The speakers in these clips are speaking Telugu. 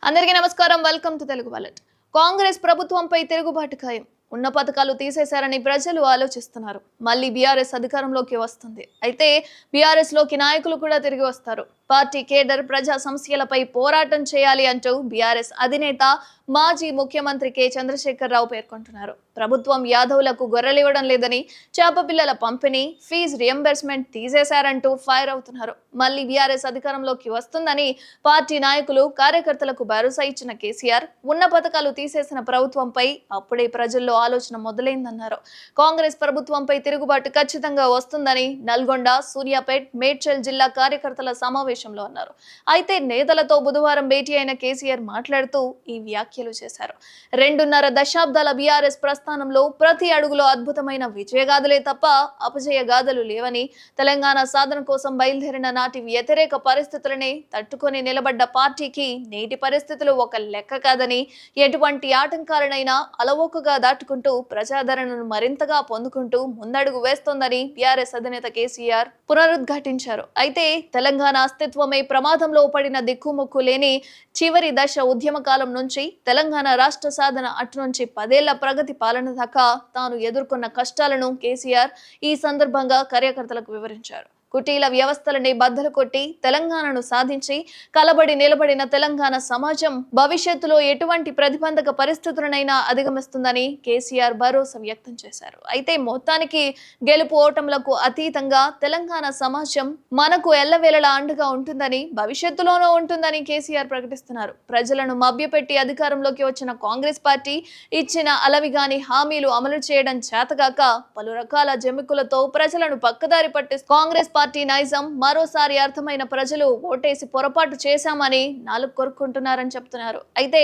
అందరికీ నమస్కారం. Welcome to Telugu wallet. Congress ప్రభుత్వంపై తిరుగుబాటు ఖాయం. ఉన్న పథకాలు తీసేశారని ప్రజలు ఆలోచిస్తున్నారు. మళ్ళీ బీఆర్ఎస్ అధికారంలోకి వస్తుంది. అయితే బీఆర్ఎస్ లోకి నాయకులు కూడా తిరిగి వస్తారు. పార్టీ కేడర్ ప్రజా సమస్యలపై పోరాటం చేయాలి అంటూ బీఆర్ఎస్ అధినేత మాజీ ముఖ్యమంత్రి కె చంద్రశేఖరరావు పేర్కొంటున్నారు. ప్రభుత్వం యాదవులకు గొర్రెలివ్వడం లేదని, చేప పిల్లల పంపిణీ, ఫీజు రియంబర్స్మెంట్ తీసేశారంటూ ఫైర్ అవుతున్నారు. మళ్ళీ బీఆర్ఎస్ అధికారంలోకి వస్తుందని పార్టీ నాయకులు, కార్యకర్తలకు భరోసా ఇచ్చిన కేసీఆర్ ఉన్న పథకాలు తీసేసిన ప్రభుత్వంపై అప్పుడే ప్రజల్లో ఆలోచన మొదలైందన్నారు. కాంగ్రెస్ ప్రభుత్వంపై తిరుగుబాటు ఖచ్చితంగా వస్తుందని నల్గొండ, సూర్యాపేట్, మేడ్చల్ జిల్లా కార్యకర్తల సమావేశంలో అన్నారు. అయితే నేతలతో బుధవారం భేటీ అయిన కేసీఆర్ మాట్లాడుతూ ఈ వ్యాఖ్యలు చేశారు. 2.5 దశాబ్దాల బీఆర్ఎస్ ప్రస్థానంలో ప్రతి అడుగులో అద్భుతమైన విజయగాథలే తప్ప అపజయ గాథలు లేవని, తెలంగాణ సాధన కోసం బయలుదేరిన నాటి వ్యతిరేక పరిస్థితులనే తట్టుకొని నిలబడ్డ పార్టీకి నేటి పరిస్థితులు ఒక లెక్క కాదని, ఎటువంటి ఆటంకాలనైనా అలవోకగా దాటుకుంటూ ప్రజాదరణను మరింతగా పొందుకుంటూ ముందడుగు వేస్తోందని బీఆర్ఎస్ అధినేత కేసీఆర్ పునరుద్ఘాటించారు. అయితే తెలంగాణ అస్తిత్వమే ప్రమాదంలో పడిన దిక్కుముక్కు లేని చివరి దశ ఉద్యమ కాలం నుంచి తెలంగాణ రాష్ట్ర సాధన అటు నుంచి 10 ఏళ్ల ప్రగతి పాలన దాకా తాను ఎదుర్కొన్న కష్టాలను కేసీఆర్ ఈ సందర్భంగా కార్యకర్తలకు వివరించారు. కుటీల వ్యవస్థలని బద్దలు కొట్టి తెలంగాణను సాధించి కలబడి నిలబడిన తెలంగాణ సమాజం భవిష్యత్తులో ఎటువంటి ప్రతిబంధక పరిస్థితులనైనా అధిగమిస్తుందని కేసీఆర్ భరోసా వ్యక్తం చేశారు. అయితే మొత్తానికి గెలుపు ఓటములకు అతీతంగా తెలంగాణ సమాజం మనకు ఎల్లవేళలా అండగా ఉంటుందని, భవిష్యత్తులోనూ ఉంటుందని కేసీఆర్ ప్రకటిస్తున్నారు. ప్రజలను మభ్యపెట్టి అధికారంలోకి వచ్చిన కాంగ్రెస్ పార్టీ ఇచ్చిన అలవిగాని హామీలు అమలు చేయడం చేతగాక పలు రకాల జమికులతో ప్రజలను పక్కదారి పట్టిస్తూ కాంగ్రెస్ పార్టీ నైజం మరోసారి అర్థమైన ప్రజలు ఓటేసి పొరపాటు చేశామని నాలుగు కొరుక్కుంటున్నారని చెప్తున్నారు. అయితే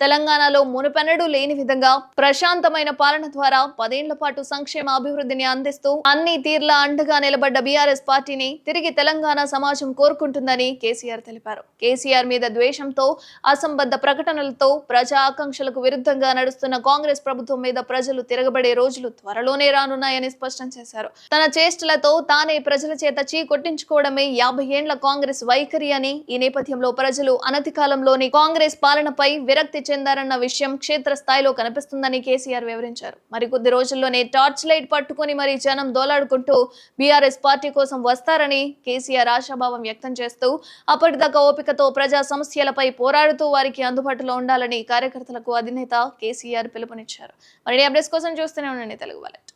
తెలంగాణలో మునుపెన్నడూ లేని విధంగా ప్రశాంతమైన పాలన ద్వారా 10 ఏళ్ల పాటు సంక్షేమ అభివృద్ధిని అందిస్తూ అన్ని తీర్ల అండగా నిలబడ్డ బీఆర్ఎస్ పార్టీని తిరిగి తెలంగాణ సమాజం కోరుకుంటుందని కేసీఆర్ తెలిపారు. కేసీఆర్ మీద ద్వేషంతో, అసంబద్ధ ప్రకటనలతో, ప్రజా ఆకాంక్షలకు విరుద్ధంగా నడుస్తున్న కాంగ్రెస్ ప్రభుత్వం మీద ప్రజలు తిరగబడే రోజులు త్వరలోనే రానున్నాయని స్పష్టం చేశారు. తన చేష్టలతో తానే ప్రజల చేత కొట్టించుకోవడమే 50 ఏళ్ల కాంగ్రెస్ వైఖరి అని, ఈ నేపథ్యంలో ప్రజలు అనతి కాలంలోని కాంగ్రెస్ పాలనపై విరక్తి చెందారన్న విషయం క్షేత్రస్థాయిలో కనిపిస్తుందని కేసీఆర్ వివరించారు. మరికొద్ది రోజుల్లోనే టార్చ్ లైట్ పట్టుకుని మరీ జనం దోలాడుకుంటూ బీఆర్ఎస్ పార్టీ కోసం వస్తారని కేసీఆర్ ఆశాభావం వ్యక్తం చేస్తూ అప్పటిదాకా ఓపికతో ప్రజా సమస్యలపై పోరాడుతూ వారికి అందుబాటులో ఉండాలని కార్యకర్తలకు అధినేత కేసీఆర్ పిలుపునిచ్చారు. మరి అప్డేట్స్ కోసం చూస్తూనే ఉండండి తెలుగు వాలెట్.